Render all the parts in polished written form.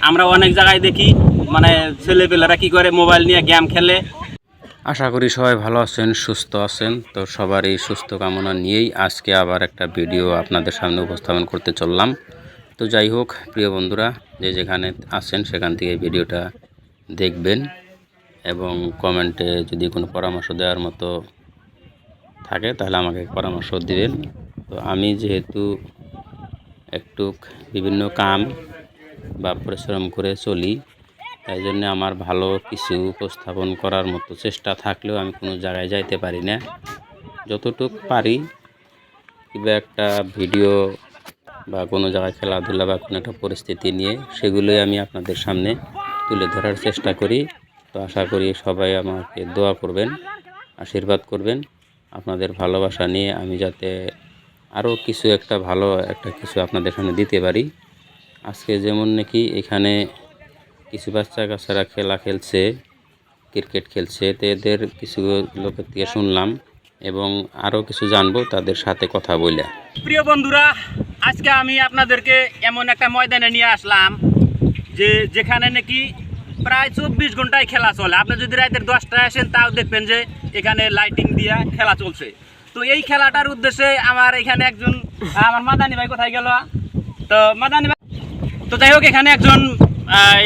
আমরা অনেক জায়গায় দেখি মানে ছেলেপেলেরা কি করে মোবাইল নিয়ে গেম খেলে। আশা করি সবাই ভালো আছেন, সুস্থ আছেন। তো সবার এই সুস্থ কামনা নিয়েই আজকে আবার একটা ভিডিও আপনাদের সামনে উপস্থাপন করতে চললাম। তো যাই হোক প্রিয় বন্ধুরা, যে যেখানে আছেন সেখান থেকে ভিডিওটা দেখবেন এবং কমেন্টে যদি কোনো পরামর্শ দেওয়ার মতো থাকে তাহলে আমাকে পরামর্শ দিবেন। তো আমি যেহেতু একটু বিভিন্ন কাম বা পরিশ্রম করে চলি, তাই জন্য আমার ভালো কিছু উপস্থাপন করার মতো চেষ্টা থাকলেও আমি কোনো জায়গায় যাইতে পারি না। যতটুক পারি কিংবা একটা ভিডিও বা কোনো জায়গায় খেলাধুলা বা কোনো একটা পরিস্থিতি নিয়ে সেগুলোই আমি আপনাদের সামনে তুলে ধরার চেষ্টা করি। তো আশা করি সবাই আমাকে দোয়া করবেন, আশীর্বাদ করবেন। আপনাদের ভালোবাসা নিয়ে আমি যাতে আরও কিছু একটা ভালো একটা কিছু আপনাদের সামনে দিতে পারি। আজকে যেমন নাকি এখানে কিছু বাচ্চা কাচ্চারা খেলা খেলছে, ক্রিকেট খেলছে, তো এদের কিছু লোকের থেকে শুনলাম এবং আরও কিছু জানবো তাদের সাথে কথা বলে। প্রিয় বন্ধুরা, আজকে আমি আপনাদেরকে এমন একটা ময়দানে নিয়ে আসলাম যেখানে নাকি প্রায় 24 ঘন্টায় খেলা চলে। আপনি যদি রাতের 10টায় আসেন তাও দেখবেন যে এখানে লাইটিং দিয়ে খেলা চলছে। তো এই খেলাটার উদ্দেশ্যে আমার এখানে একজন আমার মাদানি ভাই কোথায় গেল, তো মাদানি ভাই, তো যাই হোক এখানে একজন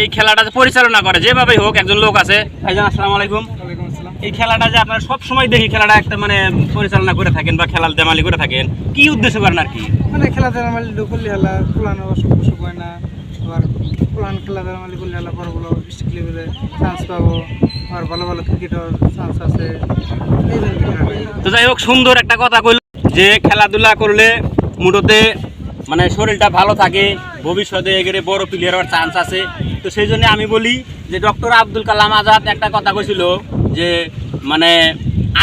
এই খেলাটা পরিচালনা করে যেভাবেই হোক একজন লোক আছে। ভাইজান আসসালামু আলাইকুম। এই খেলাটা যে আপনারা সব সময় দেখি খেলাটা একটা মানে পরিচালনা করে থাকেন বা খেলার দেমালি করে থাকেন, কি উদ্দেশ্য করেন আর কি? মানে খেলা দেমালি করলে হেলা পুলানো অসুখ অসুখ হয় না, আবার পুলান খেলা দেমালি করলে হেলা বড় বড় ডিস্ট্রিক্ট লেভেলে চান্স পাবো, আর ভালো ভালো ক্রিকেটার চান্স আছে। তো যাই হোক সুন্দর একটা কথা কইল যে খেলাধুলা করলে মুঠোতে মানে শরীরটা ভালো থাকে, ভবিষ্যতে এগিয়ে বড় প্লেয়ার হওয়ার চান্স আছে। তো সেই জন্য আমি বলি যে ডক্টর আব্দুল কালাম আজাদ একটা কথা কইছিল যে মানে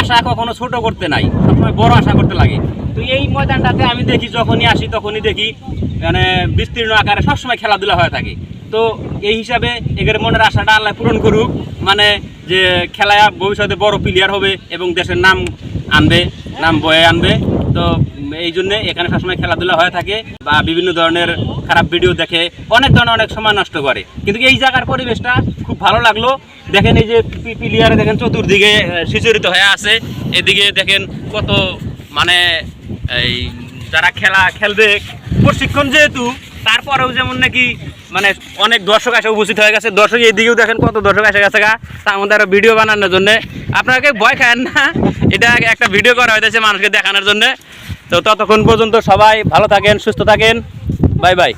আশা কখনো ছোট করতে নাই, সবসময় বড় আশা করতে লাগে। তো এই ময়দানটাতে আমি দেখি যখনই আসি তখনই দেখি মানে বিস্তীর্ণ আকারে সবসময় খেলাধুলা হয়ে থাকে। তো এই হিসাবে এগের মনের আশাটা আল্লাহ পূরণ করুক, মানে যে খেলায় ভবিষ্যতে বড় প্লেয়ার হবে এবং দেশের নাম আনবে, নাম বয়ে আনবে। তো এই জন্য এখানে সবসময় খেলাধুলা হয়ে থাকে বা বিভিন্ন ধরনের খারাপ ভিডিও দেখে, অনেক ধরনের অনেক সময় নষ্ট করে। কিন্তু এই জায়গার পরিবেশটা খুব ভালো লাগলো। দেখেন এই যে প্লেয়ারে দেখেন চতুর্দিকে সিঁচরিত হয়ে আছে, এদিকে দেখেন কত মানে এই যারা খেলা খেলবে প্রশিক্ষণ যেহেতু, তারপরেও যেমন নাকি মানে অনেক দর্শক এসে উপস্থিত হয়ে গেছে। দর্শক এইদিকেও দেখেন কত দর্শক এসে গেছে গা, তার মধ্যে আরও ভিডিও বানানোর জন্য। আপনাকে ভয় খান না, এটা একটা ভিডিও করা হয়েছে মানুষকে দেখানোর জন্য। তো ততক্ষণ পর্যন্ত সবাই ভালো থাকেন, সুস্থ থাকেন, বাই বাই।